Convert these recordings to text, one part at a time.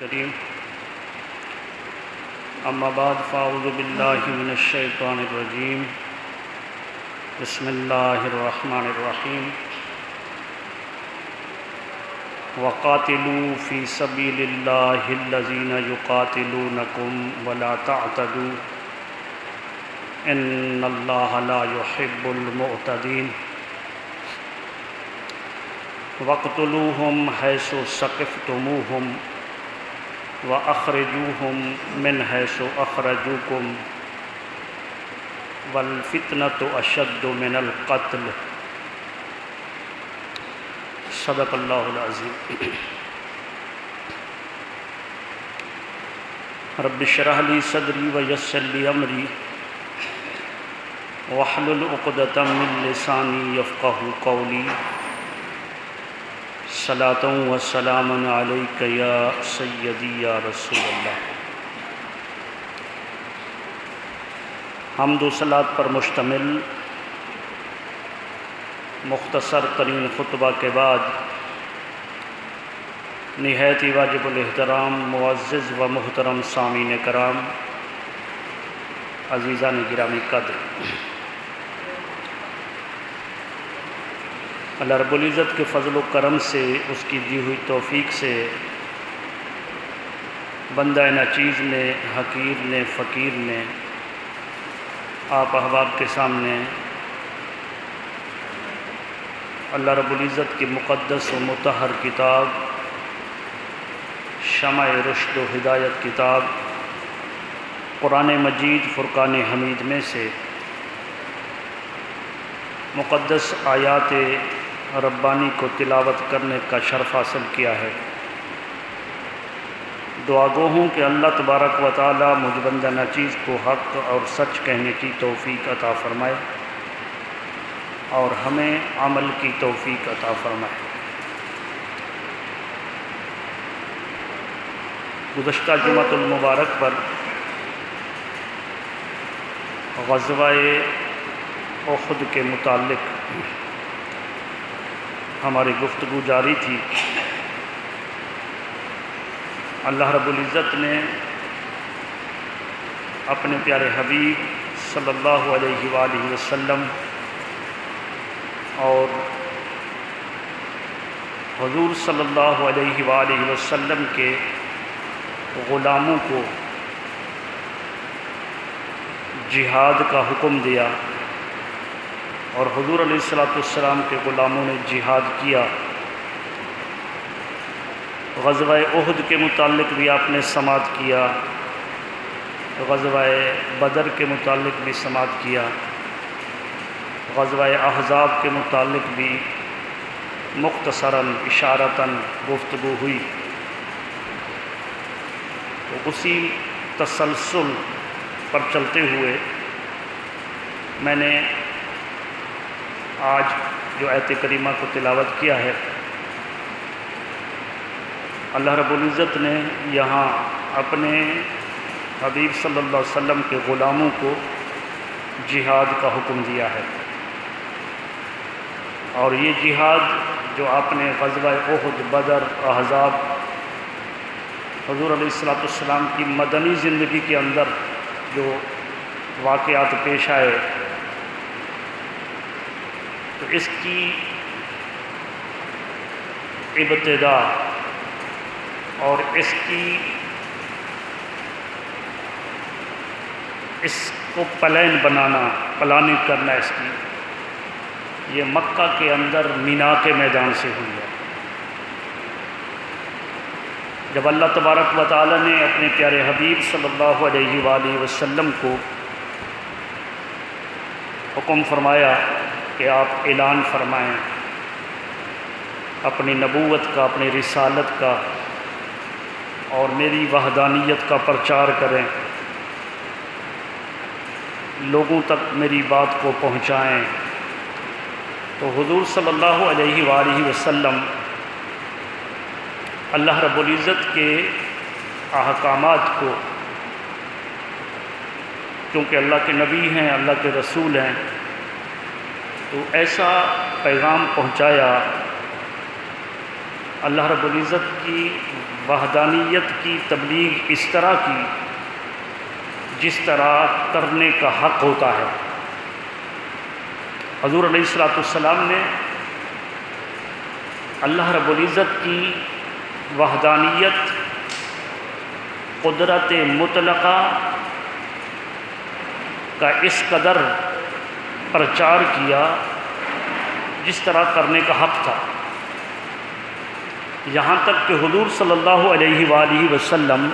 کریم اما بعد فاعوذ باللہ من الشیطان الرجیم بسم اللہ الرحمن الرحیم وقاتلوا فی سبیل اللہ الذین یقاتلونکم ولا تعتدوا ان اللہ لا يحب المعتدین وَاقْتُلُوهُمْ حَيْثُ ثَقِفْتُمُوهُمْ وَأَخْرِجُوهُمْ مِنْ حَيْثُ أَخْرَجُوكُمْ وَالْفِتْنَةُ أَشَدُّ مِنَ الْقَتْلِ صدق اللہ العظیم۔ رب اشرح لي صدری ویسر لي امری واحلل عقدۃ من لسانی یفقہوا قولی صلاۃ و سلام علیک یا سیدی یا رسول اللہ۔ حمد و صلوات پر مشتمل مختصر ترین خطبہ کے بعد نہایت ہی واجب الاحترام معزز و محترم سامعین کرام، عزیزان گرامی قدر، اللہ رب العزت کے فضل و کرم سے، اس کی دی ہوئی توفیق سے بندہ ناچیز نے، حقیر نے، فقیر نے آپ احباب کے سامنے اللہ رب العزت کی مقدس و مطہر کتاب، شمع رشد و ہدایت کتاب قرآن مجید فرقان حمید میں سے مقدس آیات ربانی کو تلاوت کرنے کا شرف حاصل کیا ہے۔ دعا گو ہوں کہ اللہ تبارک و تعالی مجھ بندہ ناچیز کو حق اور سچ کہنے کی توفیق عطا فرمائے اور ہمیں عمل کی توفیق عطا فرمائے۔ گزشتہ جمعۃ المبارک پر غزوہ احد کے متعلق ہماری گفتگو جاری تھی۔ اللہ رب العزت نے اپنے پیارے حبیب صلی اللہ علیہ وآلہ وسلم اور حضور صلی اللہ علیہ وآلہ وسلم کے غلاموں کو جہاد کا حکم دیا، اور حضور علیہ السلام کے غلاموں نے جہاد کیا۔ غزوہ احد کے متعلق بھی آپ نے سماعت کیا، غزوہ بدر کے متعلق بھی سماعت کیا، غزوہ احزاب کے متعلق بھی مختصراً اشارتاً گفتگو ہوئی۔ تو اسی تسلسل پر چلتے ہوئے میں نے آج جو آیت کریمہ کو تلاوت کیا ہے، اللہ رب العزت نے یہاں اپنے حبیب صلی اللہ علیہ وسلم کے غلاموں کو جہاد کا حکم دیا ہے، اور یہ جہاد جو آپ نے غزوہ احد، بدر، احزاب، حضور علیہ السلام کی مدنی زندگی کے اندر جو واقعات پیش آئے، تو اس کی ابتدا اور اس کو پلان بنانا، پلاننگ کرنا اس کی، یہ مکہ کے اندر مینا کے میدان سے ہوئی ہے۔ جب اللہ تبارک و تعالی نے اپنے پیارے حبیب صلی اللہ علیہ وآلہ وسلم کو حکم فرمایا کہ آپ اعلان فرمائیں اپنی نبوت کا، اپنی رسالت کا، اور میری وحدانیت کا پرچار کریں، لوگوں تک میری بات کو پہنچائیں، تو حضور صلی اللہ علیہ وآلہ وسلم اللہ رب العزت کے احکامات کو، کیونکہ اللہ کے نبی ہیں، اللہ کے رسول ہیں، تو ایسا پیغام پہنچایا اللہ رب العزت کی وحدانیت کی تبلیغ اس طرح کی جس طرح کرنے کا حق ہوتا ہے۔ حضور علیہ الصلوۃ والسلام نے اللہ رب العزت کی وحدانیت، قدرت مطلقہ کا اس قدر پرچار کیا جس طرح کرنے کا حق تھا، یہاں تک کہ حضور صلی اللہ علیہ وآلہ وسلم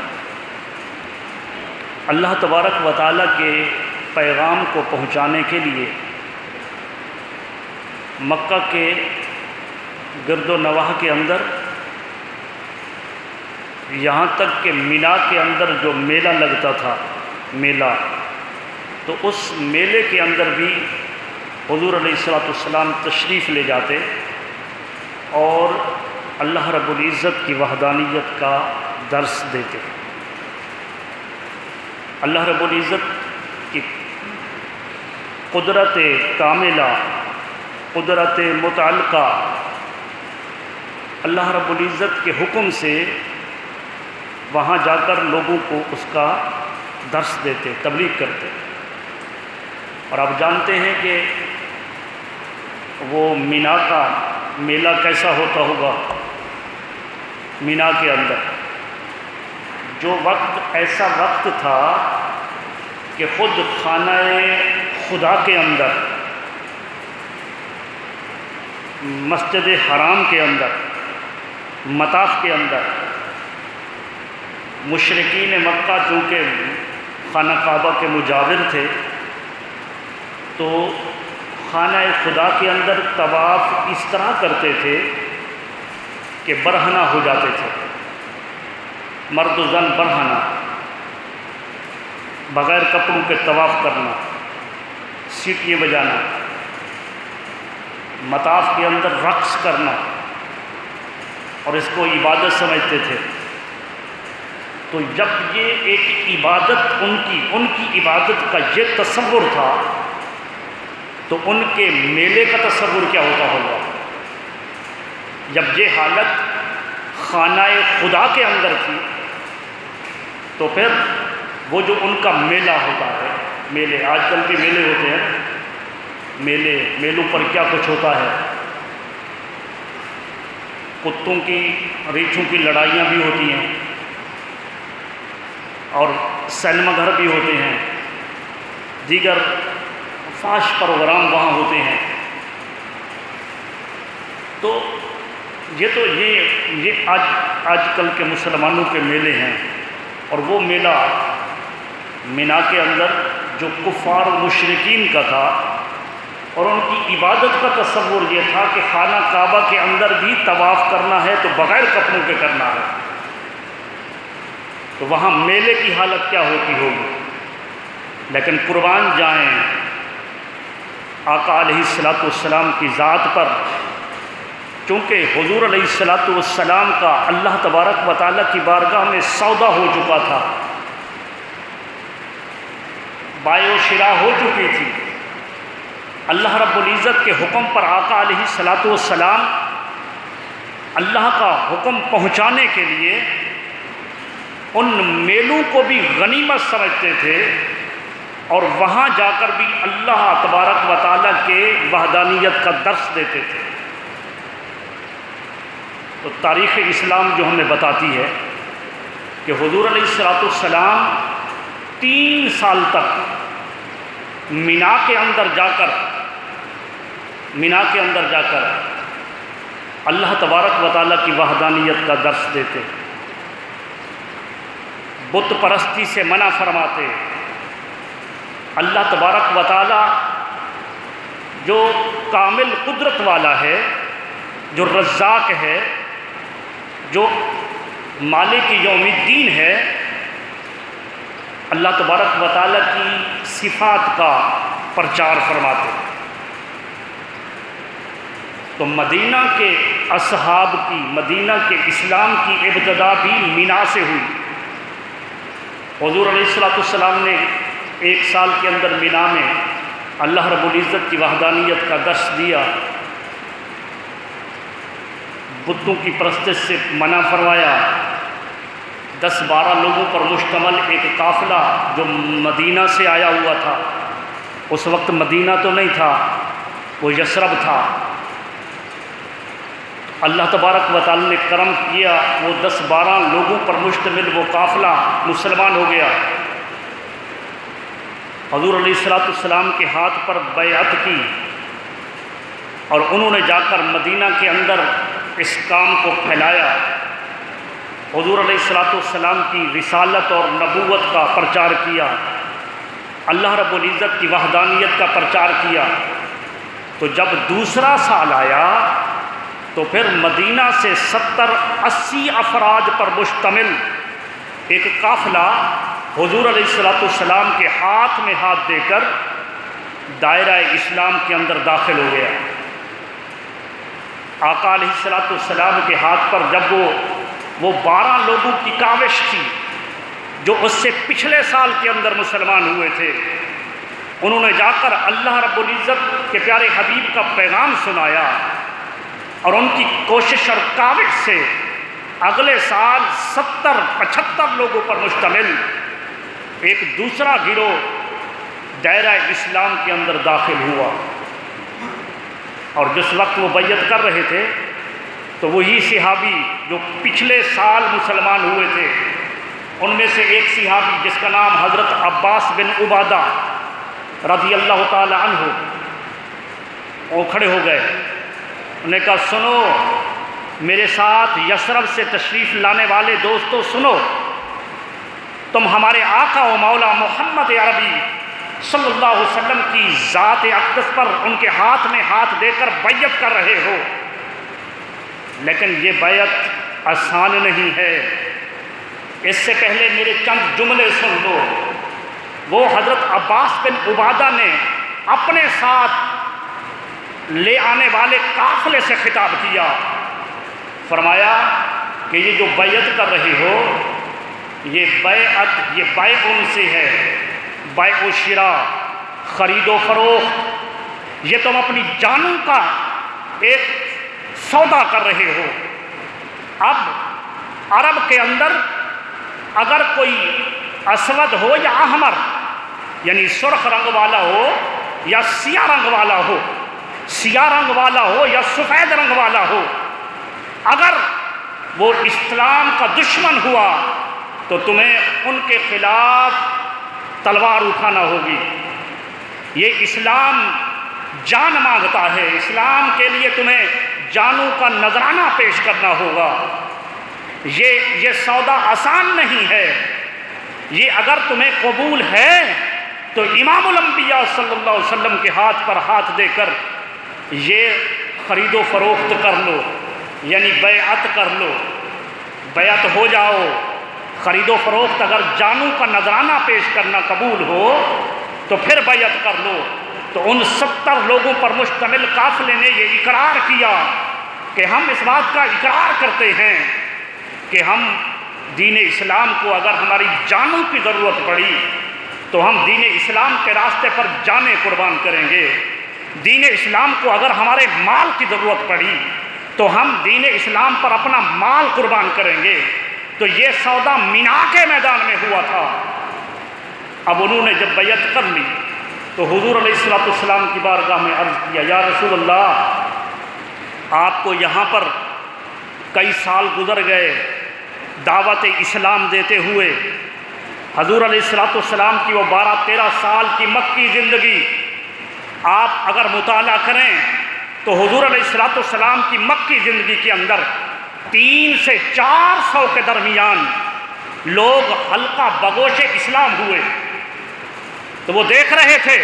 اللہ تبارک و تعالیٰ کے پیغام کو پہنچانے کے لیے مکہ کے گرد و نواح کے اندر، یہاں تک کہ مینا کے اندر جو میلہ لگتا تھا میلہ، تو اس میلے کے اندر بھی حضور علیہ الصلوۃ والسلام تشریف لے جاتے اور اللہ رب العزت کی وحدانیت کا درس دیتے۔ اللہ رب العزت کی قدرت کاملہ، قدرت متعلقہ، اللہ رب العزت کے حکم سے وہاں جا کر لوگوں کو اس کا درس دیتے، تبلیغ کرتے۔ اور آپ جانتے ہیں کہ وہ مینا کا میلہ کیسا ہوتا ہوگا۔ مینا کے اندر جو وقت ایسا وقت تھا کہ خود خانہ خدا کے اندر، مسجد حرام کے اندر، مطاف کے اندر، مشرکین مکہ چونکہ خانہ کعبہ کے مجاور تھے تو خانہ خدا کے اندر طواف اس طرح کرتے تھے کہ برہنہ ہو جاتے تھے، مرد و زن برہنہ، بغیر کپڑوں کے طواف کرنا، سیٹیاں بجانا، مطاف کے اندر رقص کرنا، اور اس کو عبادت سمجھتے تھے۔ تو جب یہ ایک عبادت ان کی عبادت کا یہ تصور تھا تو ان کے میلے کا تصور کیا ہوتا ہوگا۔ جب یہ حالت خانہ خدا کے اندر تھی تو پھر وہ جو ان کا میلہ ہوتا ہے، میلے آج کل کے میلے ہوتے ہیں، میلوں پر کیا کچھ ہوتا ہے، کتوں کی ریچھوں کی لڑائیاں بھی ہوتی ہیں اور سینما گھر بھی ہوتے ہیں، دیگر فاش پروگرام وہاں ہوتے ہیں۔ تو یہ آج کل کے مسلمانوں کے میلے ہیں، اور وہ میلہ مینا کے اندر جو کفار و مشرکین کا تھا، اور ان کی عبادت کا تصور یہ تھا کہ خانہ کعبہ کے اندر بھی طواف کرنا ہے تو بغیر کپڑوں کے کرنا ہے، تو وہاں میلے کی حالت کیا ہوتی ہوگی۔ لیکن قربان جائیں آقا علیہ الصلوۃ والسلام کی ذات پر، چونکہ حضور علیہ الصلوۃ والسلام کا اللہ تبارک و تعالیٰ کی بارگاہ میں سودا ہو چکا تھا، بائع و شراء ہو چکی تھی۔ اللہ رب العزت کے حکم پر آقا علیہ الصلوۃ والسلام اللہ کا حکم پہنچانے کے لیے ان میلوں کو بھی غنیمت سمجھتے تھے، اور وہاں جا کر بھی اللہ تبارک و تعالیٰ کے وحدانیت کا درس دیتے تھے۔ تو تاریخ اسلام جو ہمیں بتاتی ہے کہ حضور علیہ الصلوۃ والسلام 3 سال تک مینا کے اندر جا کر اللہ تبارک و تعالیٰ کی وحدانیت کا درس دیتے، بت پرستی سے منع فرماتے۔ اللہ تبارک و تعالیٰ جو کامل قدرت والا ہے، جو رزاق ہے، جو مالک یوم الدین ہے، اللہ تبارک و تعالیٰ کی صفات کا پرچار فرماتے۔ تو مدینہ کے اصحاب کی، مدینہ کے اسلام کی ابتدا بھی مینا سے ہوئی۔ حضور علیہ الصلوۃ والسلام نے 1 سال کے اندر مینا میں اللہ رب العزت کی وحدانیت کا درس دیا، بتوں کی پرستش سے منع فرمایا۔ 10-12 لوگوں پر مشتمل ایک قافلہ جو مدینہ سے آیا ہوا تھا، اس وقت مدینہ تو نہیں تھا، وہ یثرب تھا۔ اللہ تبارک و تعالی نے کرم کیا، وہ 10-12 لوگوں پر مشتمل وہ قافلہ مسلمان ہو گیا۔ حضور علیہ السلام کے ہاتھ پر بیعت کی اور انہوں نے جا کر مدینہ کے اندر اس کام کو پھیلایا۔ حضور علیہ السلام کی رسالت اور نبوت کا پرچار کیا، اللہ رب العزت کی وحدانیت کا پرچار کیا۔ تو جب دوسرا سال آیا تو پھر مدینہ سے 70-80 افراد پر مشتمل ایک قافلہ حضور علیہ السلام کے ہاتھ میں ہاتھ دے کر دائرہ اسلام کے اندر داخل ہو گیا۔ آقا علیہ السلام کے ہاتھ پر جب وہ 12 لوگوں کی کاوش تھی جو اس سے پچھلے سال کے اندر مسلمان ہوئے تھے، انہوں نے جا کر اللہ رب العزت کے پیارے حبیب کا پیغام سنایا، اور ان کی کوشش اور کاوش سے اگلے سال 70-75 لوگوں پر مشتمل ایک دوسرا گروہ دائرہ اسلام کے اندر داخل ہوا۔ اور جس وقت وہ بیعت کر رہے تھے تو وہی صحابی جو پچھلے سال مسلمان ہوئے تھے، ان میں سے ایک صحابی جس کا نام حضرت عباس بن عبادہ رضی اللہ تعالی عنہ، وہ کھڑے ہو گئے۔ انہوں نے کہا سنو میرے ساتھ یثرب سے تشریف لانے والے دوستو، سنو، تم ہمارے آقا و مولا محمد عربی صلی اللہ علیہ وسلم کی ذات اقدس پر ان کے ہاتھ میں ہاتھ دے کر بیعت کر رہے ہو، لیکن یہ بیعت آسان نہیں ہے۔ اس سے پہلے میرے چند جملے سن لو۔ وہ حضرت عباس بن عبادہ نے اپنے ساتھ لے آنے والے قافلے سے خطاب کیا، فرمایا کہ یہ جو بیعت کر رہے ہو، یہ بیعت، یہ بیع ان سے ہے، بیع و شراء، خرید و فروخت، یہ تم اپنی جانوں کا ایک سودا کر رہے ہو۔ اب عرب کے اندر اگر کوئی اسود ہو یا احمر، یعنی سرخ رنگ والا ہو یا سیاہ رنگ والا ہو، سیاہ رنگ والا ہو یا سفید رنگ والا ہو، اگر وہ اسلام کا دشمن ہوا تو تمہیں ان کے خلاف تلوار اٹھانا ہوگی۔ یہ اسلام جان مانگتا ہے، اسلام کے لیے تمہیں جانوں کا نذرانہ پیش کرنا ہوگا۔ یہ سودا آسان نہیں ہے۔ یہ اگر تمہیں قبول ہے تو امام الانبیاء صلی اللہ علیہ وسلم کے ہاتھ پر ہاتھ دے کر یہ خرید و فروخت کر لو، یعنی بیعت کر لو، بیعت ہو جاؤ۔ خرید و فروخت اگر جانوں کا نذرانہ پیش کرنا قبول ہو تو پھر بیعت کر لو۔ تو ان 70 لوگوں پر مشتمل قافلے نے یہ اقرار کیا کہ ہم اس بات کا اقرار کرتے ہیں کہ ہم دین اسلام کو اگر ہماری جانوں کی ضرورت پڑی تو ہم دین اسلام کے راستے پر جانیں قربان کریں گے۔ دین اسلام کو اگر ہمارے مال کی ضرورت پڑی تو ہم دین اسلام پر اپنا مال قربان کریں گے۔ تو یہ سودا مینا کے میدان میں ہوا تھا۔ اب انہوں نے جب بیعت کر لی تو حضور علیہ السلام کی بارگاہ میں عرض کیا، یا رسول اللہ، آپ کو یہاں پر کئی سال گزر گئے دعوت اسلام دیتے ہوئے۔ حضور علیہ السلام کی وہ 12-13 سال کی مکی زندگی آپ اگر مطالعہ کریں تو حضور علیہ السلام کی مکی زندگی کے اندر 300 سے 400 کے درمیان لوگ حلقہ بگوش اسلام ہوئے۔ تو وہ دیکھ رہے تھے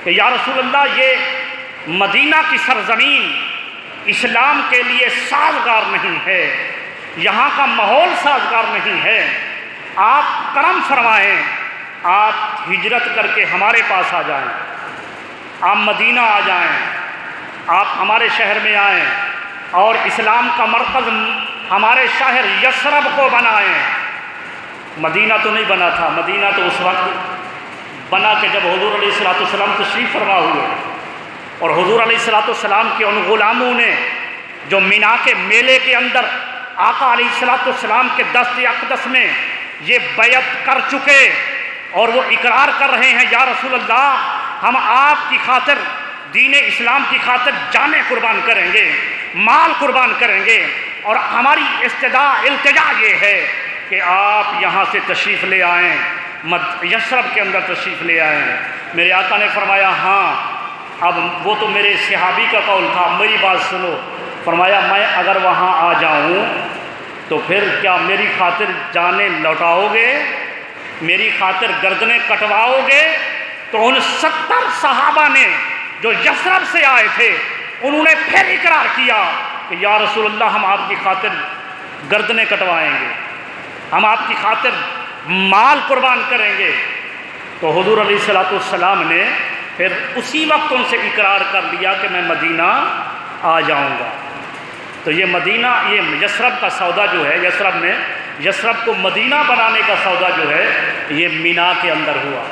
کہ یا رسول اللہ، یہ مدینہ کی سرزمین اسلام کے لیے سازگار نہیں ہے، یہاں کا ماحول سازگار نہیں ہے، آپ کرم فرمائیں، آپ ہجرت کر کے ہمارے پاس آ جائیں، آپ مدینہ آ جائیں، آپ ہمارے شہر میں آئیں اور اسلام کا مرکز ہمارے شہر یثرب کو بنائیں۔ مدینہ تو نہیں بنا تھا، مدینہ تو اس وقت بنا کہ جب حضور علیہ السلام تشریف فرما ہوئے، اور حضور علیہ السلام کے ان غلاموں نے جو مینا کے میلے کے اندر آقا علیہ السلام کے دست اقدس میں یہ بیعت کر چکے اور وہ اقرار کر رہے ہیں یا رسول اللہ ہم آپ کی خاطر دین اسلام کی خاطر جانیں قربان کریں گے، مال قربان کریں گے، اور ہماری التجا یہ ہے کہ آپ یہاں سے تشریف لے آئیں، یثرب کے اندر تشریف لے آئیں۔ میرے آقا نے فرمایا ہاں، اب وہ تو میرے صحابی کا قول تھا، میری بات سنو۔ فرمایا میں اگر وہاں آ جاؤں تو پھر کیا میری خاطر جانیں لوٹاؤ گے، میری خاطر گردنیں کٹواؤ گے؟ تو ان 70 صحابہ نے جو یثرب سے آئے تھے انہوں نے پھر اقرار کیا کہ یا رسول اللہ ہم آپ کی خاطر گردنیں کٹوائیں گے، ہم آپ کی خاطر مال قربان کریں گے۔ تو حضور علیہ السلام نے پھر اسی وقت ان سے اقرار کر لیا کہ میں مدینہ آ جاؤں گا۔ تو یہ مدینہ، یہ یثرب کا سودا جو ہے، یثرب کو مدینہ بنانے کا سودا جو ہے یہ مینا کے اندر ہوا۔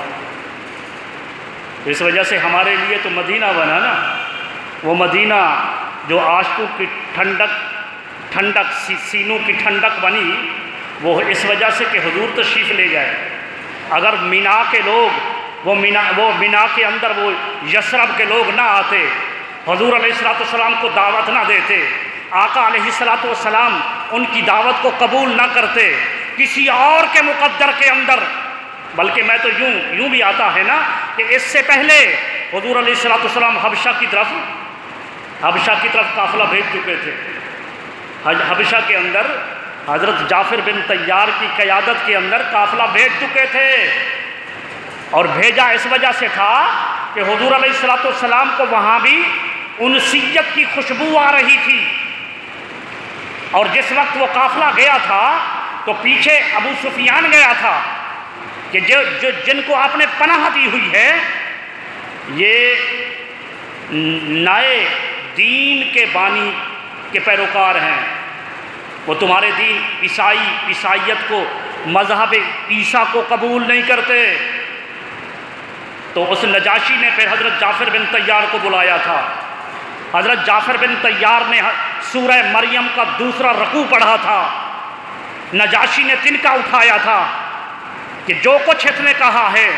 اس وجہ سے ہمارے لیے تو مدینہ بنا نا، وہ مدینہ جو عاشقوں کی ٹھنڈک سینوں کی ٹھنڈک بنی، وہ اس وجہ سے کہ حضور تشریف لے گئے۔ اگر مینا کے لوگ وہ مینا کے اندر وہ یثرب کے لوگ نہ آتے، حضور علیہ السلام کو دعوت نہ دیتے، آقا علیہ السلام ان کی دعوت کو قبول نہ کرتے کسی اور کے مقدر کے اندر، بلکہ میں تو یوں بھی آتا ہے نا کہ اس سے پہلے حضور علیہ السلام حبشہ کی طرف قافلہ بھیج چکے تھے۔ حبشہ کے اندر حضرت جعفر بن طیار کی قیادت کے اندر قافلہ بھیج چکے تھے، اور بھیجا اس وجہ سے تھا کہ حضور علیہ السلام کو وہاں بھی انسیت کی خوشبو آ رہی تھی، اور جس وقت وہ قافلہ گیا تھا تو پیچھے ابو سفیان گیا تھا کہ جن کو آپ نے پناہ دی ہوئی ہے یہ نئے دین کے بانی کے پیروکار ہیں، وہ تمہارے دین عیسائیت کو، مذہب عیسیٰ کو قبول نہیں کرتے۔ تو اس نجاشی نے پھر حضرت جعفر بن طیار کو بلایا تھا۔ حضرت جعفر بن طیار نے سورہ مریم کا دوسرا رکوع پڑھا تھا، نجاشی نے تنکا اٹھایا تھا کہ جو کچھ اس نے کہا ہے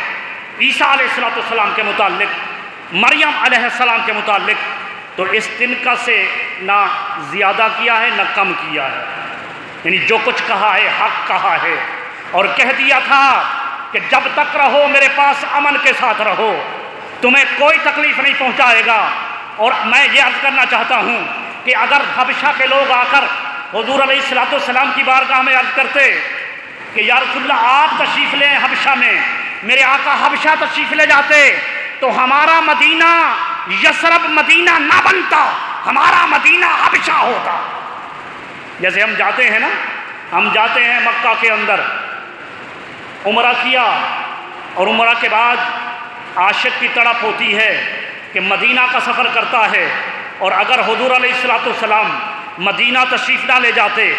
عیسیٰ علیہ السلام کے متعلق، مریم علیہ السلام کے متعلق، تو اس تنکا سے نہ زیادہ کیا ہے نہ کم کیا ہے، یعنی جو کچھ کہا ہے حق کہا ہے، اور کہہ دیا تھا کہ جب تک رہو میرے پاس امن کے ساتھ رہو، تمہیں کوئی تکلیف نہیں پہنچائے گا۔ اور میں یہ عرض کرنا چاہتا ہوں کہ اگر حبشہ کے لوگ آ کر حضور علیہ السلام کی بارگاہ میں عرض کرتے کہ یا رسول اللہ آپ تشریف لیں حبشہ میں، میرے آقا حبشہ تشریف لے جاتے، تو ہمارا مدینہ یثرب مدینہ نہ بنتا، ہمارا مدینہ حبشہ ہوتا۔ جیسے ہم جاتے ہیں نا، ہم جاتے ہیں مکہ کے اندر، عمرہ کیا، اور عمرہ کے بعد عاشق کی تڑپ ہوتی ہے کہ مدینہ کا سفر کرتا ہے، اور اگر حضور علیہ السلام مدینہ تشریف نہ لے جاتے،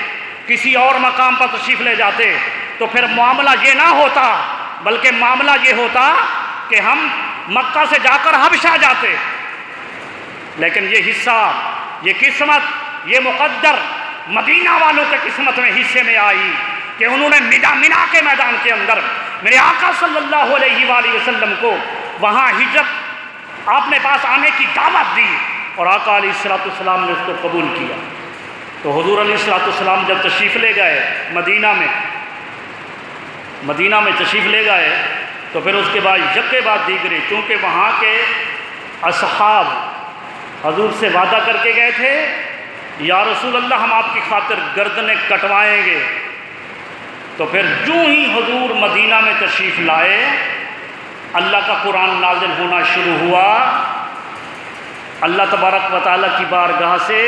کسی اور مقام پر تشریف لے جاتے، تو پھر معاملہ یہ نہ ہوتا، بلکہ معاملہ یہ ہوتا کہ ہم مکہ سے جا کر حبشہ جاتے۔ لیکن یہ حصہ، یہ قسمت، یہ مقدر مدینہ والوں کے قسمت میں حصے میں آئی کہ انہوں نے مینا کے میدان کے اندر میرے آقا صلی اللہ علیہ وآلہ وسلم کو وہاں ہجرت آپ نے پاس آنے کی دعوت دی، اور آقا علیہ السلام نے اس کو قبول کیا۔ تو حضور علیہ السلام جب تشریف لے گئے مدینہ میں تشریف لے گئے، تو پھر اس کے بعد یکے بعد دیگرے، چونکہ وہاں کے اصحاب حضور سے وعدہ کر کے گئے تھے یا رسول اللہ ہم آپ کی خاطر گردنیں کٹوائیں گے، تو پھر جو ہی حضور مدینہ میں تشریف لائے اللہ کا قرآن نازل ہونا شروع ہوا، اللہ تبارک و تعالیٰ کی بارگاہ سے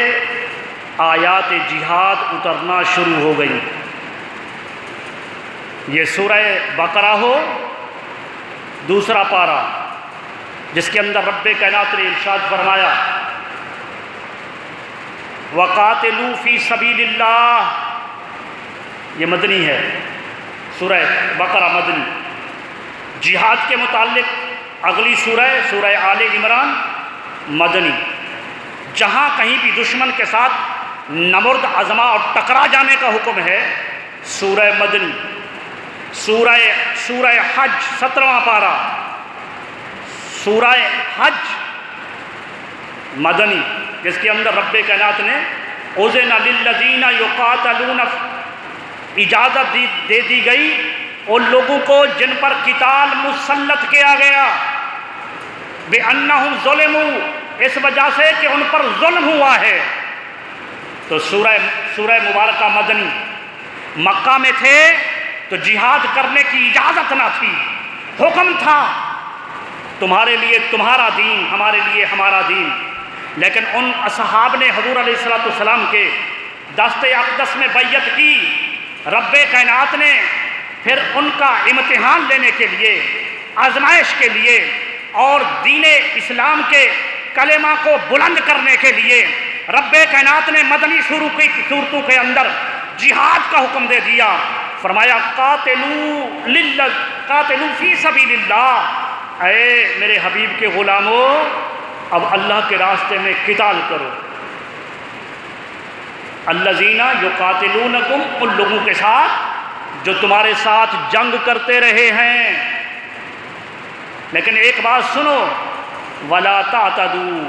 آیات جہاد اترنا شروع ہو گئی۔ یہ سورہ بقرہ ہو، دوسرا پارہ، جس کے اندر رب کائنات نے ارشاد فرمایا وَقَاتِلُوا فِي سَبِيلِ اللَّهِ، یہ مدنی ہے، سورہ بقرہ مدنی۔ جہاد کے متعلق اگلی سورہ آل عمران مدنی۔ جہاں کہیں بھی دشمن کے ساتھ نمرد عظما اور ٹکرا جانے کا حکم ہے سورہ مدنی، سورہ حج 17واں پارہ، سورہ حج مدنی، جس کے اندر رب کائنات نے اذن للذین یقاتلون اجازت دے دی گئی ان لوگوں کو جن پر قتال مسلط کیا گیا، بِأَنَّهُمْ ظُلِمُوا، اس وجہ سے کہ ان پر ظلم ہوا ہے۔ تو سورہ مبارکہ مدنی، مکہ میں تھے تو جہاد کرنے کی اجازت نہ تھی، حکم تھا تمہارے لیے تمہارا دین، ہمارے لیے ہمارا دین، لیکن ان اصحاب نے حضور علیہ السلام کے دست اقدس میں بیعت کی، رب کائنات نے پھر ان کا امتحان لینے کے لیے، آزمائش کے لیے اور دین اسلام کے کلمہ کو بلند کرنے کے لیے رب کائنات نے مدنی صورتوں کے اندر جہاد کا حکم دے دیا۔ فرمایا قاتلو فی سبیل اللہ، اے میرے حبیب کے غلاموں اب اللہ کے راستے میں قتال کرو۔ الذین یقاتلونکم، ان لوگوں کے ساتھ جو تمہارے ساتھ جنگ کرتے رہے ہیں، لیکن ایک بات سنو، ولا تعتدوا،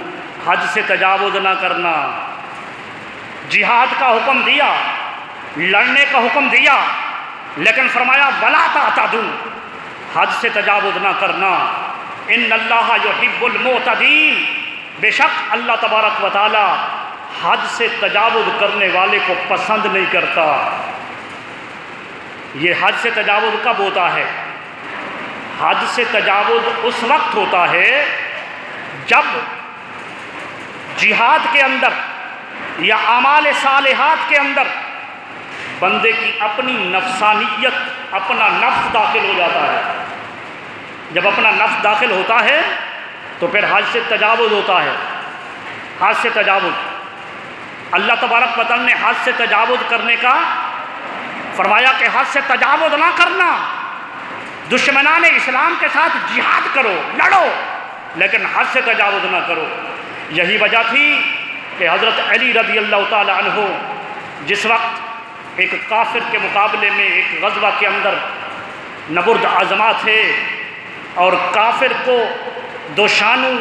حد سے تجاوز نہ کرنا۔ جہاد کا حکم دیا، لڑنے کا حکم دیا، لیکن فرمایا ولا تعتدوا، حد سے تجاوز نہ کرنا۔ ان اللہ یحب المعتدین، بے شک اللہ تبارک و تعالی حد سے تجاوز کرنے والے کو پسند نہیں کرتا۔ یہ حد سے تجاوز کب ہوتا ہے؟ حد سے تجاوز اس وقت ہوتا ہے جب جہاد کے اندر یا اعمال صالحات کے اندر بندے کی اپنی نفسانیت، اپنا نفس داخل ہو جاتا ہے۔ جب اپنا نفس داخل ہوتا ہے تو پھر حد سے تجاوز ہوتا ہے۔ حد سے تجاوز، اللہ تبارک و تعالی نے حد سے تجاوز کرنے کا فرمایا کہ حد سے تجاوز نہ کرنا، دشمنان اسلام کے ساتھ جہاد کرو، لڑو، لیکن حد سے تجاوز نہ کرو۔ یہی وجہ تھی کہ حضرت علی رضی اللہ تعالی عنہ جس وقت ایک کافر کے مقابلے میں ایک غزوہ کے اندر نبرد عظما تھے اور کافر کو دوشانو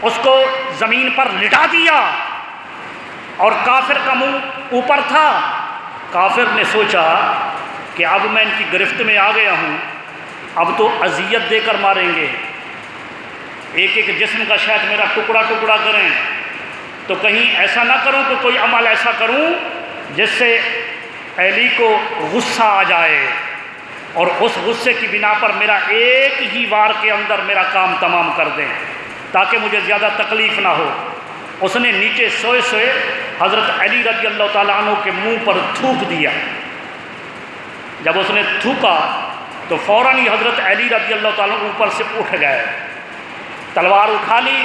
اس کو زمین پر لٹا دیا اور کافر کا منہ اوپر تھا، کافر نے سوچا کہ اب میں ان کی گرفت میں آ گیا ہوں، اب تو اذیت دے کر ماریں گے، ایک ایک جسم کا شاید میرا ٹکڑا ٹکڑا کریں، تو کہیں ایسا نہ کروں کہ کوئی عمل ایسا کروں جس سے علی کو غصہ آ جائے اور اس غصے کی بنا پر میرا ایک ہی وار کے اندر میرا کام تمام کر دیں تاکہ مجھے زیادہ تکلیف نہ ہو۔ اس نے نیچے سوئے سوئے حضرت علی رضی اللہ تعالیٰ عنہ کے منہ پر تھوک دیا۔ جب اس نے تھوکا تو فوراً ہی حضرت علی رضی اللہ تعالیٰ اوپر سے اٹھ گئے، تلوار اٹھا لی،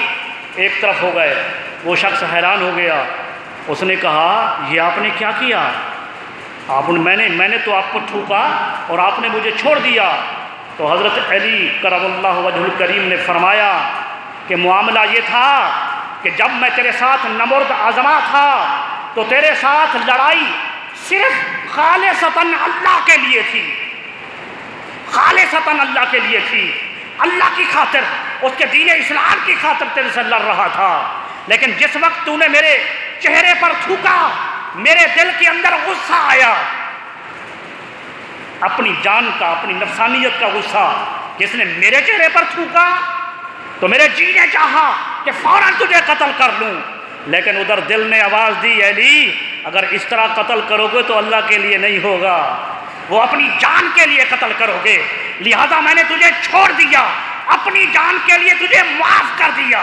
ایک طرف ہو گئے۔ وہ شخص حیران ہو گیا، اس نے کہا یہ آپ نے کیا کیا؟ میں نے تو آپ کو تھوکا اور آپ نے مجھے چھوڑ دیا۔ تو حضرت علی کرم اللہ وجہ الکریم نے فرمایا کہ معاملہ یہ تھا کہ جب میں تیرے ساتھ نبرد عظما تھا تو تیرے ساتھ لڑائی صرف خالصتاً اللہ کے لیے تھی، خالصتاً اللہ کے لیے تھی، اللہ کی خاطر، اس کے دین اسلام کی خاطر تیرے سے لڑ رہا تھا۔ لیکن جس وقت تو نے میرے چہرے پر تھوکا میرے دل کے اندر غصہ آیا، اپنی جان کا، اپنی نفسانیت کا غصہ، جس نے میرے چہرے پر تھوکا تو میرے جی نے چاہا کہ فوراً تجھے قتل کر لوں، لیکن ادھر دل نے آواز دی علی اگر اس طرح قتل کرو گے تو اللہ کے لیے نہیں ہوگا، وہ اپنی جان کے لیے قتل کرو گے، لہذا میں نے تجھے چھوڑ دیا، اپنی جان کے لیے تجھے معاف کر دیا،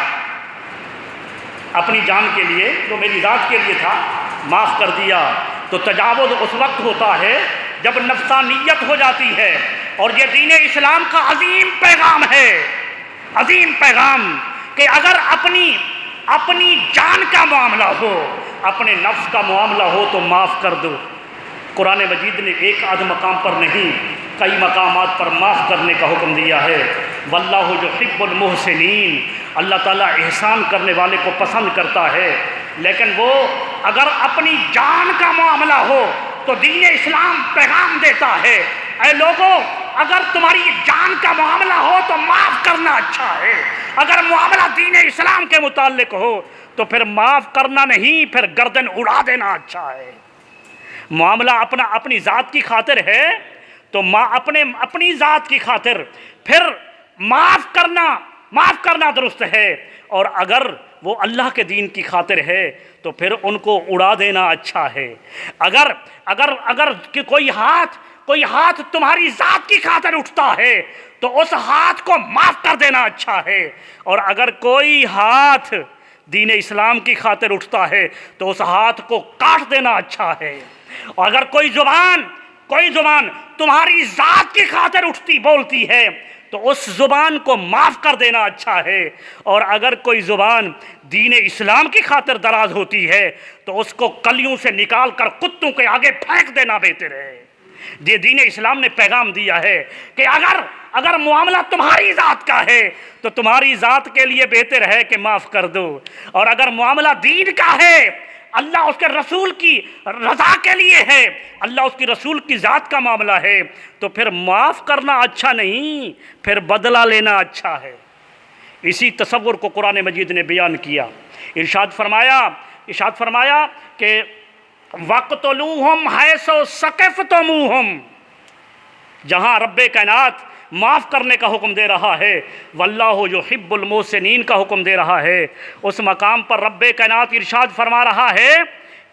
اپنی جان کے لیے جو میری ذات کے لیے تھا معاف کر دیا۔ تو تجاوز اس وقت ہوتا ہے جب نفسانیت ہو جاتی ہے، اور یہ دین اسلام کا عظیم پیغام ہے، عظیم پیغام کہ اگر اپنی جان کا معاملہ ہو، اپنے نفس کا معاملہ ہو تو معاف کر دو۔ قرآن مجید نے ایک آدھ مقام پر نہیں کئی مقامات پر معاف کرنے کا حکم دیا ہے۔ واللہ یحب المحسنین، اللہ تعالیٰ احسان کرنے والے کو پسند کرتا ہے، لیکن وہ اگر اپنی جان کا معاملہ ہو تو دین اسلام پیغام دیتا ہے، اے لوگوں اگر تمہاری جان کا معاملہ ہو تو معاف کرنا اچھا ہے، اگر معاملہ دین اسلام کے متعلق ہو تو پھر معاف کرنا نہیں، پھر گردن اڑا دینا اچھا ہے۔ معاملہ اپنی ذات کی خاطر ہے تو اپنی ذات کی خاطر پھر معاف کرنا درست ہے، اور اگر وہ اللہ کے دین کی خاطر ہے تو پھر ان کو اڑا دینا اچھا ہے۔ اگر کہ کوئی ہاتھ تمہاری ذات کی خاطر اٹھتا ہے تو اس ہاتھ کو معاف کر دینا اچھا ہے، اور اگر کوئی ہاتھ دین اسلام کی خاطر اٹھتا ہے تو اس ہاتھ کو کاٹ دینا اچھا ہے۔ اور اگر کوئی زبان تمہاری ذات کی خاطر بولتی ہے تو اس زبان کو معاف کر دینا اچھا ہے، اور اگر کوئی زبان دین اسلام کی خاطر دراز ہوتی ہے تو اس کو کلیوں سے نکال کر کتوں کے آگے پھینک دینا بہتر ہے۔ یہ دین اسلام نے پیغام دیا ہے کہ اگر معاملہ تمہاری ذات کا ہے تو تمہاری ذات کے لیے بہتر ہے کہ معاف کر دو، اور اگر معاملہ دین کا ہے، اللہ اس کے رسول کی رضا کے لیے ہے، اللہ اس کی رسول کی ذات کا معاملہ ہے، تو پھر معاف کرنا اچھا نہیں، پھر بدلہ لینا اچھا ہے۔ اسی تصور کو قرآن مجید نے بیان کیا، ارشاد فرمایا کہ وَاقْتُلُوهُمْ حَيْثُ ثَقَفْتُمُوهُمْ، جہاں رب کائنات معاف کرنے کا حکم دے رہا ہے، واللہ یحب المحسنین کا حکم دے رہا ہے، اس مقام پر رب کائنات ارشاد فرما رہا ہے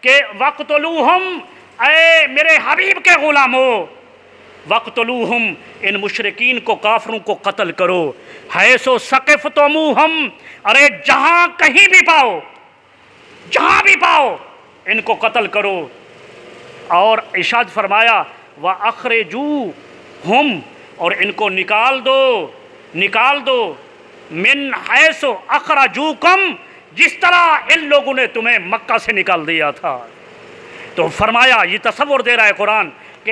کہ وَاقْتُلُوهُمْ، اے میرے حبیب کے غلاموں، وَاقْتُلُوهُمْ، ان مشرکین کو، کافروں کو قتل کرو، حَيْثُ ثَقَفْتُمُوهُمْ، ارے جہاں کہیں بھی پاؤ، جہاں بھی پاؤ ان کو قتل کرو، اور ارشاد فرمایا وَأَخْرِجُوهُمْ، اور ان کو نکال دو من حیث اخرجوکم، جس طرح ان لوگوں نے تمہیں مکہ سے نکال دیا تھا۔ تو فرمایا، یہ تصور دے رہا ہے قرآن کہ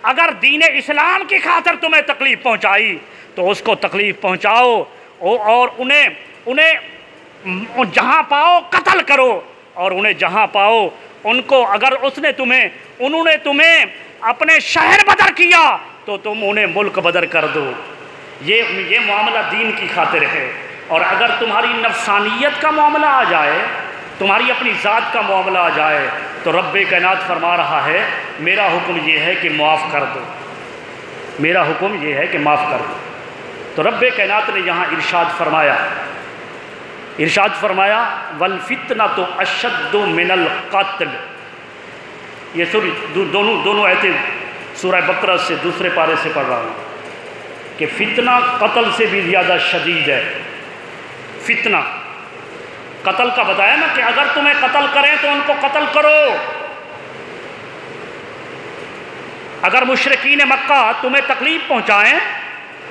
اگر دین اسلام کی خاطر تمہیں تکلیف پہنچائی تو اس کو تکلیف پہنچاؤ، اور انہیں جہاں پاؤ قتل کرو، اور انہیں جہاں پاؤ ان کو، اگر انہوں نے تمہیں اپنے شہر بدر کیا تو تم انہیں ملک بدر کر دو۔ یہ معاملہ دین کی خاطر ہے، اور اگر تمہاری نفسانیت کا معاملہ آ جائے، تمہاری اپنی ذات کا معاملہ آ جائے تو رب کائنات فرما رہا ہے میرا حکم یہ ہے کہ معاف کر دو، میرا حکم یہ ہے کہ معاف کر دو۔ تو رب کائنات نے یہاں ارشاد فرمایا والفتنۃ اشد من القتل، یہ دونوں آیتیں سورہ بقرہ سے دوسرے پارے سے پڑھ رہا ہوں کہ فتنہ قتل سے بھی زیادہ شدید ہے۔ فتنہ قتل کا بتایا نا کہ اگر تمہیں قتل کریں تو ان کو قتل کرو، اگر مشرکین مکہ تمہیں تکلیف پہنچائیں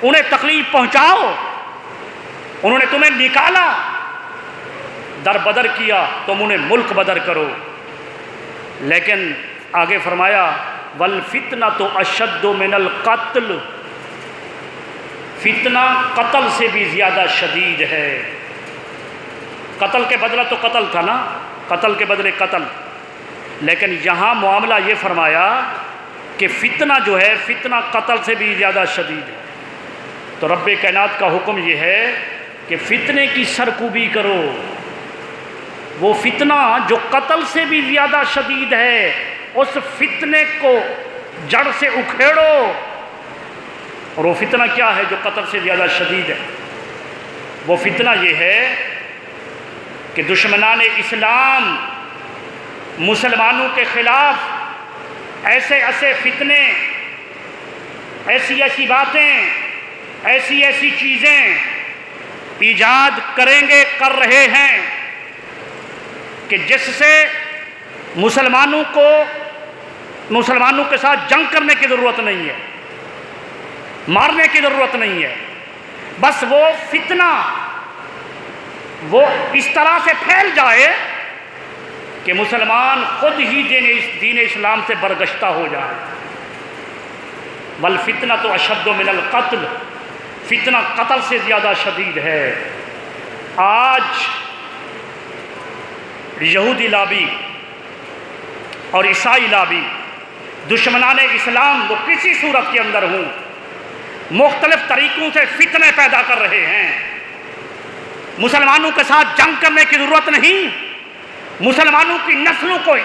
انہیں تکلیف پہنچاؤ، انہوں نے تمہیں نکالا، در بدر کیا، تم انہیں ملک بدر کرو۔ لیکن آگے فرمایا والفتنۃ اشد من القتل، فتنہ قتل سے بھی زیادہ شدید ہے۔ قتل کے بدلہ تو قتل تھا نا، قتل کے بدلے قتل، لیکن یہاں معاملہ یہ فرمایا کہ فتنہ جو ہے، فتنہ قتل سے بھی زیادہ شدید ہے۔ تو رب کائنات کا حکم یہ ہے کہ فتنے کی سرکوبی کرو، وہ فتنہ جو قتل سے بھی زیادہ شدید ہے اس فتنے کو جڑ سے اکھیڑو۔ اور وہ فتنہ کیا ہے جو قتل سے زیادہ شدید ہے؟ وہ فتنہ یہ ہے کہ دشمنان اسلام مسلمانوں کے خلاف ایسے فتنے، ایسی باتیں، ایسی چیزیں ایجاد کر رہے ہیں کہ جس سے مسلمانوں کے ساتھ جنگ کرنے کی ضرورت نہیں ہے، مارنے کی ضرورت نہیں ہے، بس وہ فتنہ وہ اس طرح سے پھیل جائے کہ مسلمان خود ہی دین اسلام سے برگشتہ ہو جائے۔ والفتنۃ اشد من القتل، فتنہ قتل سے زیادہ شدید ہے۔ آج یہودی لابی اور عیسائی لابی، دشمنان اسلام، وہ کسی صورت کے اندر ہوں، مختلف طریقوں سے فتنے پیدا کر رہے ہیں۔ مسلمانوں کے ساتھ جنگ کرنے کی ضرورت نہیں، مسلمانوں کی نسلوں کو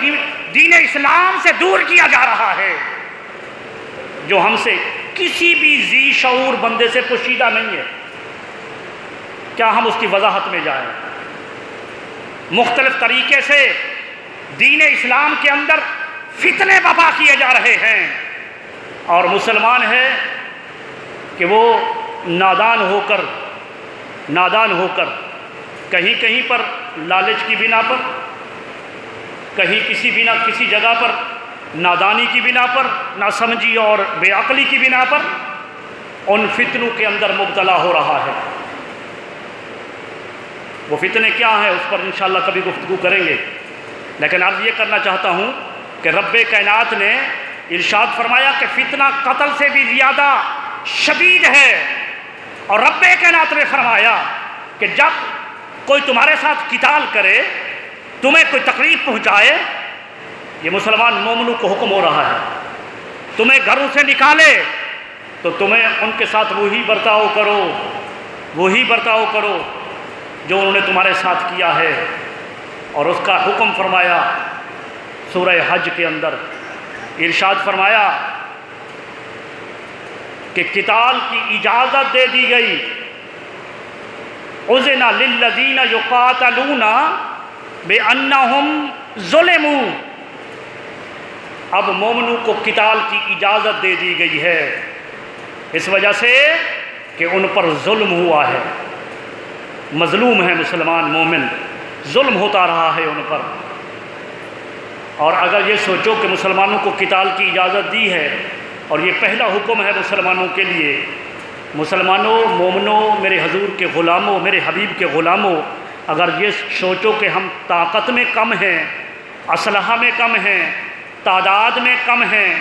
دین اسلام سے دور کیا جا رہا ہے، جو ہم سے کسی بھی ذی شعور بندے سے پوشیدہ نہیں ہے۔ کیا ہم اس کی وضاحت میں جائیں؟ مختلف طریقے سے دین اسلام کے اندر فتنے برپا کیے جا رہے ہیں، اور مسلمان ہے کہ وہ نادان ہو کر کہیں کہیں پر لالچ کی بنا پر، کہیں کسی جگہ پر نادانی کی بنا پر، ناسمجھی اور بے عقلی کی بنا پر ان فتنوں کے اندر مبتلا ہو رہا ہے۔ وہ فتنے کیا ہیں اس پر انشاءاللہ کبھی گفتگو کریں گے، لیکن عرض یہ کرنا چاہتا ہوں کہ رب کائنات نے ارشاد فرمایا کہ فتنہ قتل سے بھی زیادہ شدید ہے، اور رب کائنات نے فرمایا کہ جب کوئی تمہارے ساتھ قتال کرے، تمہیں کوئی تکلیف پہنچائے، یہ مسلمان مومنوں کو حکم ہو رہا ہے، تمہیں گھروں سے نکالے تو تمہیں ان کے ساتھ وہی برتاؤ کرو جو انہوں نے تمہارے ساتھ کیا ہے۔ اور اس کا حکم فرمایا سورہ حج کے اندر، ارشاد فرمایا کہ قتال کی اجازت دے دی گئی، اذن للذین یقاتلون بانہم ظلموا، اب مومنوں کو قتال کی اجازت دے دی گئی ہے اس وجہ سے کہ ان پر ظلم ہوا ہے، مظلوم ہے مسلمان مومن، ظلم ہوتا رہا ہے ان پر۔ اور اگر یہ سوچو کہ مسلمانوں کو قتال کی اجازت دی ہے، اور یہ پہلا حکم ہے مسلمانوں کے لیے، مسلمانوں، مومنوں، میرے حضور کے غلاموں، میرے حبیب کے غلاموں، اگر یہ سوچو کہ ہم طاقت میں کم ہیں، اسلحہ میں کم ہیں، تعداد میں کم ہیں،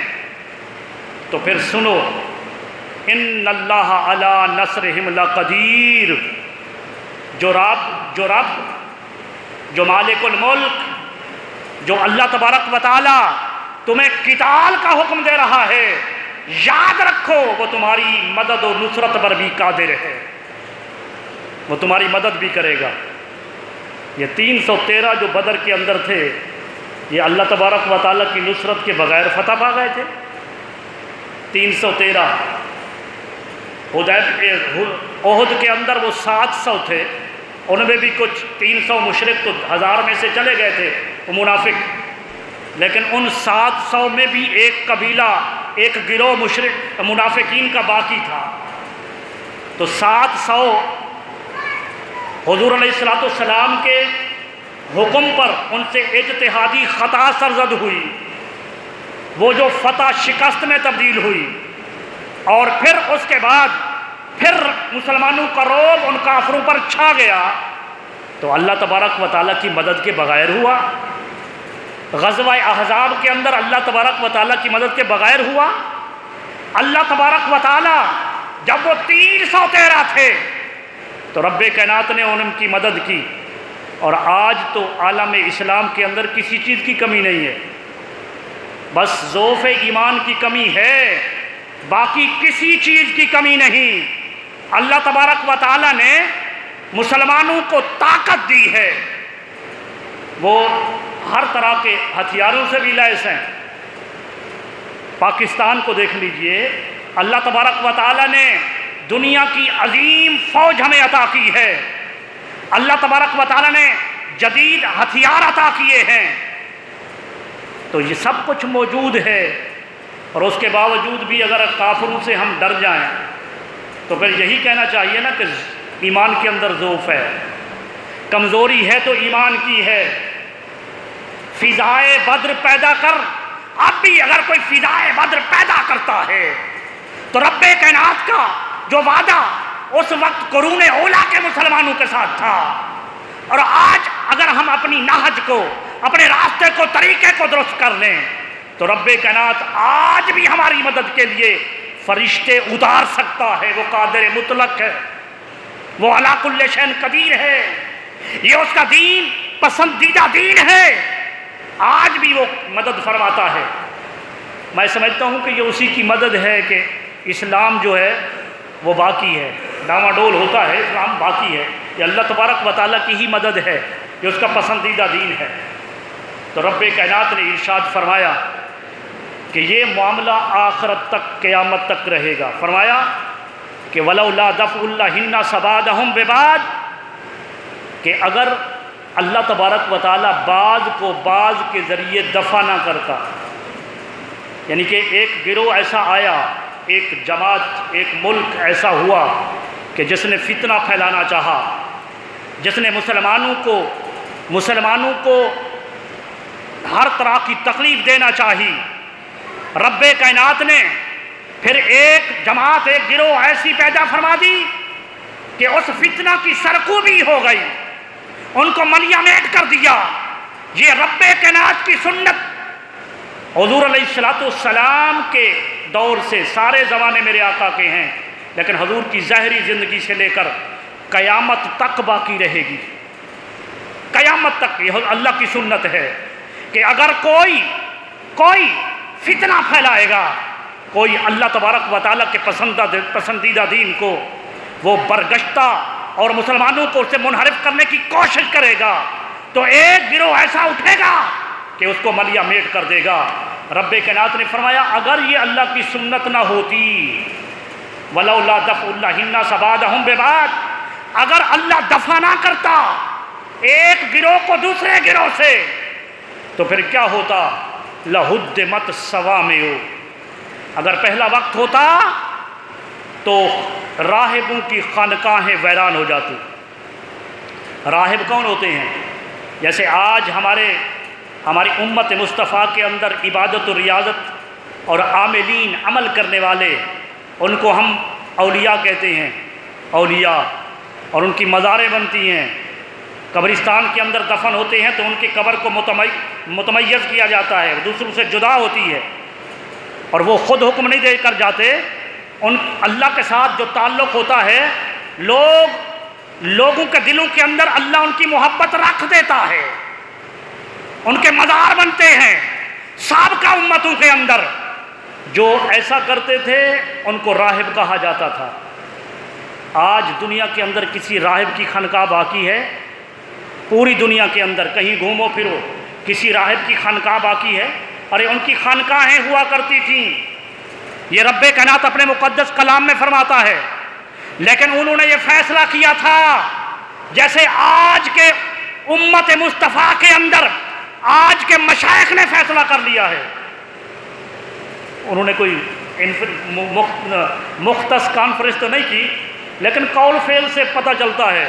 تو پھر سنو، ان اللہ علی نصرہم لقدیر، جو رب جو مالک الملک، جو اللہ تبارک و تعالی تمہیں قتال کا حکم دے رہا ہے، یاد رکھو وہ تمہاری مدد و نصرت پر بھی قادر ہے، وہ تمہاری مدد بھی کرے گا۔ یہ 313 جو بدر کے اندر تھے، یہ اللہ تبارک و تعالیٰ کی نصرت کے بغیر فتح پا گئے تھے۔ 313 احد کے اندر وہ 700 تھے، ان میں بھی کچھ 300 مشرک تو 1000 میں سے چلے گئے تھے، وہ منافق، لیکن ان 700 میں بھی ایک قبیلہ، ایک گروہ مشرک منافقین کا باقی تھا۔ تو 700 حضور علیہ السلام کے حکم پر ان سے اجتہادی خطا سرزد ہوئی، وہ جو فتح شکست میں تبدیل ہوئی، اور پھر اس کے بعد پھر مسلمانوں کا رعب ان کافروں پر چھا گیا، تو اللہ تبارک و تعالیٰ کی مدد کے بغیر ہوا۔ غزوہ احزاب کے اندر اللہ تبارک و تعالیٰ کی مدد کے بغیر ہوا۔ اللہ تبارک و تعالیٰ جب وہ 313 تھے تو رب کائنات نے ان کی مدد کی، اور آج تو عالم اسلام کے اندر کسی چیز کی کمی نہیں ہے، بس ضعف ایمان کی کمی ہے، باقی کسی چیز کی کمی نہیں۔ اللہ تبارک و تعالیٰ نے مسلمانوں کو طاقت دی ہے، وہ ہر طرح کے ہتھیاروں سے بھی لیس ہیں۔ پاکستان کو دیکھ لیجئے، اللہ تبارک و تعالیٰ نے دنیا کی عظیم فوج ہمیں عطا کی ہے، اللہ تبارک و تعالیٰ نے جدید ہتھیار عطا کیے ہیں، تو یہ سب کچھ موجود ہے، اور اس کے باوجود بھی اگر کافروں سے ہم ڈر جائیں تو پھر یہی کہنا چاہیے نا کہ ایمان کے اندر ضعف ہے، کمزوری ہے تو ایمان کی ہے۔ فضائے بدر پیدا کر، اب بھی اگر کوئی فضائے بدر پیدا کرتا ہے تو رب کائنات کا جو وعدہ اس وقت قرون اولا کے مسلمانوں کے ساتھ تھا، اور آج اگر ہم اپنی نہج کو، اپنے راستے کو، طریقے کو درست کر لیں تو رب کائنات آج بھی ہماری مدد کے لیے فرشتے اتار سکتا ہے، وہ قادر مطلق ہے، وہ علی کل شیء قدیر ہے، یہ اس کا دین پسندیدہ دین ہے۔ آج بھی وہ مدد فرماتا ہے۔ میں سمجھتا ہوں کہ یہ اسی کی مدد ہے کہ اسلام جو ہے وہ باقی ہے، ڈاواڈول ہوتا ہے، اسلام باقی ہے۔ یہ اللہ تبارک و تعالیٰ کی ہی مدد ہے، یہ اس کا پسندیدہ دین ہے۔ تو رب کائنات نے ارشاد فرمایا کہ یہ معاملہ آخرت تک، قیامت تک رہے گا۔ فرمایا کہ وَلَوْلَا دَفْعُ اللَّهِ النَّاسَ بَعْضَهُم بِبَعْضٍ، کہ اگر اللہ تبارک و تعالیٰ بعض کو بعض کے ذریعے دفع نہ کرتا، یعنی کہ ایک گروہ ایسا آیا، ایک جماعت، ایک ملک ایسا ہوا کہ جس نے فتنہ پھیلانا چاہا، جس نے مسلمانوں کو ہر طرح کی تکلیف دینا چاہی، رب کائنات نے پھر ایک جماعت، ایک گروہ ایسی پیدا فرما دی کہ اس فتنہ کی سرکوبی ہو گئی، ان کو ملیہ میٹ کر دیا۔ یہ رب کائنات کی سنت حضور علیہ السلام کے دور سے، سارے زمانے میرے آقا کے ہیں، لیکن حضور کی ظاہری زندگی سے لے کر قیامت تک باقی رہے گی۔ قیامت تک یہ اللہ کی سنت ہے کہ اگر کوئی فتنہ پھیلائے گا، کوئی اللہ تبارک و تعالیٰ کے پسندیدہ دین کو وہ برگشتہ اور مسلمانوں کو اس سے منحرف کرنے کی کوشش کرے گا، تو ایک گروہ ایسا اٹھے گا کہ اس کو ملیہ میٹ کر دے گا۔ رب کائنات نے فرمایا اگر یہ اللہ کی سنت نہ ہوتی، وَلَوْلَا دَفْعُ اللَّهِ النَّاسَ بَعْضَهُم بِبَعْضٍ، اگر اللہ دفع نہ کرتا ایک گروہ کو دوسرے گروہ سے، تو پھر کیا ہوتا؟ لَهُدِّمَتْ الصَّوَامِعُ، اگر پہلا وقت ہوتا تو راہبوں کی خانقاہیں ویران ہو جاتی۔ راہب کون ہوتے ہیں؟ جیسے آج ہماری امت مصطفیٰ کے اندر عبادت و ریاضت اور عاملین، عمل کرنے والے، ان کو ہم اولیاء کہتے ہیں، اولیاء، اور ان کی مزاریں بنتی ہیں، قبرستان کے اندر دفن ہوتے ہیں تو ان کی قبر کو متمیز کیا جاتا ہے، دوسروں سے جدا ہوتی ہے، اور وہ خود حکم نہیں دے کر جاتے، اللہ کے ساتھ جو تعلق ہوتا ہے، لوگوں کے دلوں کے اندر اللہ ان کی محبت رکھ دیتا ہے، ان کے مزار بنتے ہیں۔ سابقہ امتوں کے اندر جو ایسا کرتے تھے ان کو راہب کہا جاتا تھا۔ آج دنیا کے اندر کسی راہب کی خانقاہ باقی ہے؟ پوری دنیا کے اندر کہیں گھومو پھرو، کسی راہب کی خانقاہ باقی ہے؟ ارے ان کی خانقاہیں ہوا کرتی تھیں، یہ رب کائنات اپنے مقدس کلام میں فرماتا ہے، لیکن انہوں نے یہ فیصلہ کیا تھا جیسے آج کے امت مصطفیٰ کے اندر آج کے مشائخ نے فیصلہ کر لیا ہے۔ انہوں نے کوئی مختص کانفرنس تو نہیں کی، لیکن قول فعل سے پتہ چلتا ہے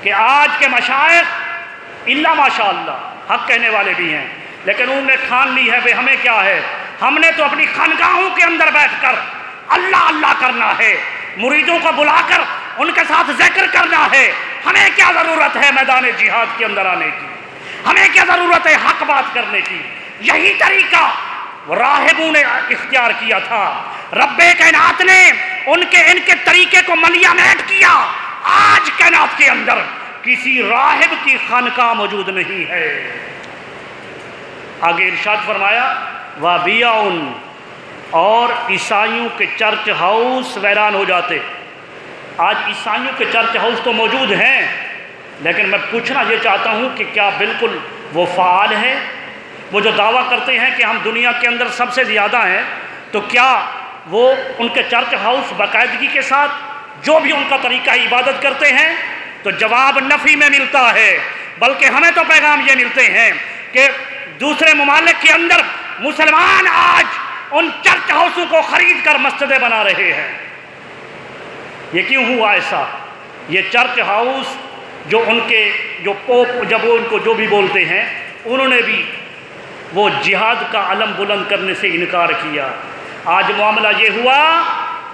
کہ آج کے مشائخ الا ماشاء اللہ حق کہنے والے بھی ہیں، لیکن انہوں نے ٹھان لی ہے بھئی ہمیں کیا ہے، ہم نے تو اپنی خانقاہوں کے اندر بیٹھ کر اللہ اللہ کرنا ہے، مریدوں کو بلا کر ان کے ساتھ ذکر کرنا ہے، ہمیں کیا ضرورت ہے میدان جہاد کے اندر آنے کی، ہمیں کیا ضرورت ہے حق بات کرنے کی۔ یہی طریقہ راہبوں نے اختیار کیا تھا، رب کائنات نے ان کے طریقے کو ملیہ میٹ کیا۔ آج کائنات کے اندر کسی راہب کی خانقاہ موجود نہیں ہے۔ آگے ارشاد فرمایا وَبِيَعٌ، اور عیسائیوں کے چرچ ہاؤس ویران ہو جاتے۔ آج عیسائیوں کے چرچ ہاؤس تو موجود ہیں، لیکن میں پوچھنا یہ چاہتا ہوں کہ کیا بالکل وہ فعال ہے؟ وہ جو دعویٰ کرتے ہیں کہ ہم دنیا کے اندر سب سے زیادہ ہیں، تو کیا وہ ان کے چرچ ہاؤس باقاعدگی کے ساتھ جو بھی ان کا طریقہ عبادت کرتے ہیں؟ تو جواب نفی میں ملتا ہے، بلکہ ہمیں تو پیغام یہ ملتے ہیں کہ دوسرے ممالک کے اندر مسلمان آج ان چرچ ہاؤسوں کو خرید کر مسجدیں بنا رہے ہیں۔ یہ کیوں ہوا ایسا؟ یہ چرچ ہاؤس جو پوپ جب وہ ان کو جو بھی بولتے ہیں، انہوں نے بھی وہ جہاد کا علم بلند کرنے سے انکار کیا۔ آج معاملہ یہ ہوا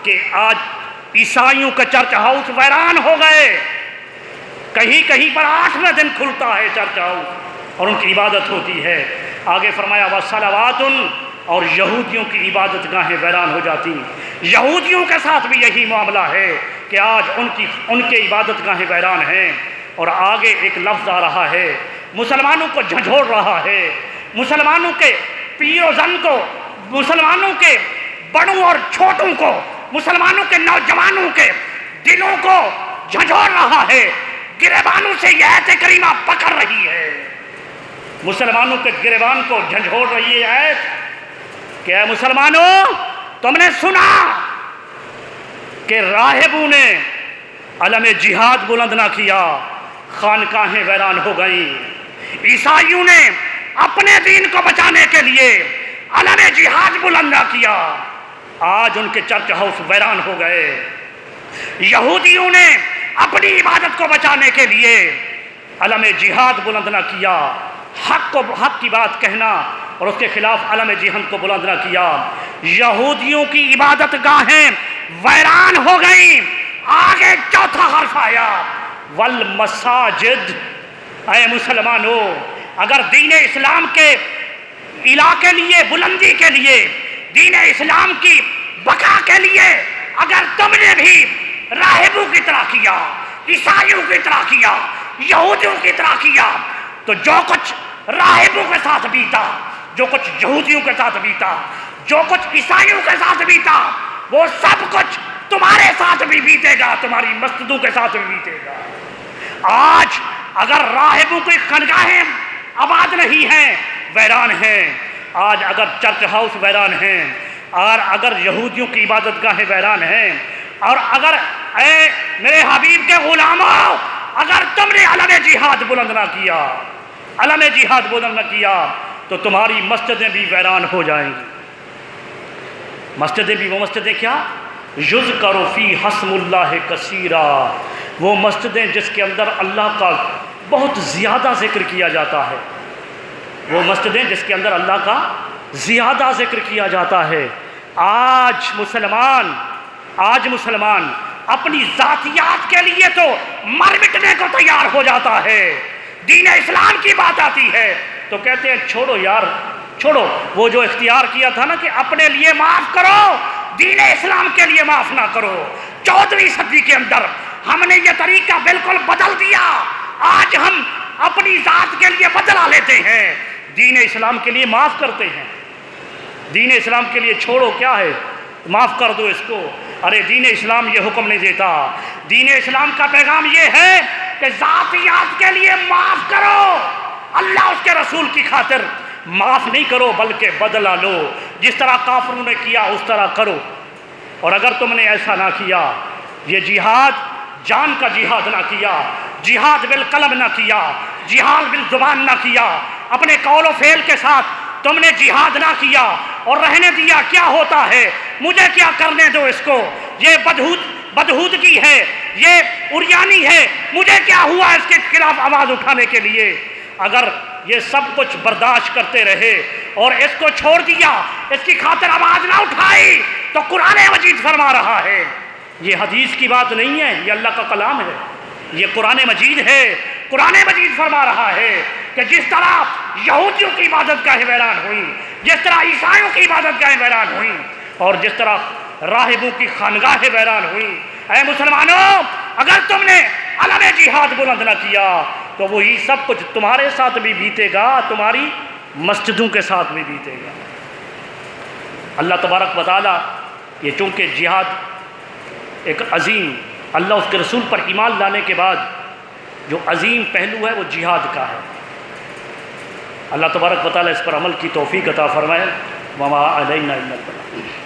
کہ آج عیسائیوں کا چرچ ہاؤس ویران ہو گئے، کہیں کہیں پر 8ویں دن کھلتا ہے چرچ ہاؤس اور ان کی عبادت ہوتی ہے۔ آگے فرمایا وَصَلَوَاتٌ، اور یہودیوں کی عبادت گاہیں ویران ہو جاتی۔ یہودیوں کے ساتھ بھی یہی معاملہ ہے کہ آج ان کے عبادت گاہیں ویران ہیں۔ اور آگے ایک لفظ آ رہا ہے، مسلمانوں کو جھنجھوڑ رہا ہے، مسلمانوں کے پیر و زن کو، مسلمانوں کے بڑوں اور چھوٹوں کو، مسلمانوں کے نوجوانوں کے دلوں کو جھنجھوڑ رہا ہے، گریبانوں سے یہ آیت کریمہ پکڑ رہی ہے، مسلمانوں کے گریبان کو جھنجھوڑ رہی ہے آیت کہ اے مسلمانوں، تم نے سنا کہ راہبوں نے علم جہاد بلند نہ کیا، خانقاہیں ویران ہو گئیں، عیسائیوں نے اپنے دین کو بچانے کے لیے علم جہاد بلند نہ کیا، آج ان کے چرچ ہاؤس ویران ہو گئے، یہودیوں نے اپنی عبادت کو بچانے کے لیے علم جہاد بلند نہ کیا، حق کی بات کہنا اور اس کے خلاف علم جہاد کو بلند نہ کیا، یہودیوں کی عبادت گاہیں ویران ہو گئیں، آگے چوتھا حرف آیا والمساجد۔ اے مسلمانوں، اگر دین اسلام کے علاقے لیے، بلندی کے لیے، دین اسلام کی بقا کے لیے اگر تم نے بھی راہبوں کی طرح کیا، عیسائیوں کی طرح کیا، یہودیوں کی طرح کیا، تو جو کچھ راہبوں کے ساتھ بیتا، جو کچھ یہودیوں کے ساتھ بیتا، جو کچھ عیسائیوں کے ساتھ بیتا، وہ سب کچھ تمہارے ساتھ بھی بیتے گا، تمہاری مسجدوں کے ساتھ بھی بیتے گا۔ آج اگر راہبوں کی خانقاہیں آباد نہیں ہیں، ویران ہیں، آج اگر چرچ ہاؤس ویران ہیں، اور اگر یہودیوں کی عبادت گاہیں ویران ہیں، اور اگر اے میرے حبیب کے غلاموں، اگر تم نے علم جہاد بلند نہ کیا، علم جہاد بلند نہ کیا، تو تمہاری مسجدیں بھی ویران ہو جائیں گی۔ مسجدیں بھی، وہ مسجدیں کیا؟ یذکر فی حسم اللہ کثیرا، وہ مسجدیں جس کے اندر اللہ کا بہت زیادہ ذکر کیا جاتا ہے، وہ مسجدیں جس کے اندر اللہ کا زیادہ ذکر کیا جاتا ہے۔ آج مسلمان اپنی ذاتیات کے لیے تو مر مٹنے کو تیار ہو جاتا ہے، دین اسلام کی بات آتی ہے تو کہتے ہیں چھوڑو یار، چھوڑو، وہ جو اختیار کیا تھا نا کہ اپنے لیے معاف کرو، دین اسلام کے لیے معاف نہ کرو۔ 14ویں صدی کے اندر ہم نے یہ طریقہ بالکل بدل دیا، آج ہم اپنی ذات کے لیے بدلا لیتے ہیں، دین اسلام کے لیے معاف کرتے ہیں، دین اسلام کے لیے چھوڑو کیا ہے، معاف کر دو اس کو۔ ارے دین اسلام یہ حکم نہیں دیتا، دین اسلام کا پیغام یہ ہے کہ ذاتیات کے لیے معاف کرو، اللہ اس کے رسول کی خاطر معاف نہیں کرو بلکہ بدلہ لو، جس طرح کافروں نے کیا اس طرح کرو۔ اور اگر تم نے ایسا نہ کیا، یہ جہاد جان کا جہاد نہ کیا، جہاد بالقلم نہ کیا، جہاد بالزبان نہ کیا، اپنے قول و فعل کے ساتھ تم نے جہاد نہ کیا اور رہنے دیا، کیا ہوتا ہے، مجھے کیا کرنے دو اس کو، یہ بدہودگی ہے، یہ اریانی ہے، مجھے کیا ہوا اس کے خلاف آواز اٹھانے کے لیے۔ اگر یہ سب کچھ برداشت کرتے رہے اور اس کو چھوڑ دیا، اس کی خاطر آواز نہ اٹھائی، تو قرآن مجید فرما رہا ہے، یہ حدیث کی بات نہیں ہے، یہ اللہ کا کلام ہے، یہ قرآن مجید ہے، قرآن مجید فرما رہا ہے کہ جس طرح یہودیوں کی عبادت گاہیں ویران ہوئیں، جس طرح عیسائیوں کی عبادت گاہیں ویران ہوئیں، اور جس طرح راہبوں کی خانگاہیں ویران ہوئیں، اے مسلمانوں، اگر تم نے علم جہاد بلند نہ کیا تو وہی سب کچھ تمہارے ساتھ بھی بیتے گا، تمہاری مسجدوں کے ساتھ بھی بیتے گا۔ اللہ تبارک و تعالیٰ، یہ چونکہ جہاد ایک عظیم، اللہ اس کے رسول پر ایمان لانے کے بعد جو عظیم پہلو ہے وہ جہاد کا ہے، اللہ تبارک و تعالیٰ اس پر عمل کی توفیق عطا فرمائے۔ وما علینا الا البلاغ۔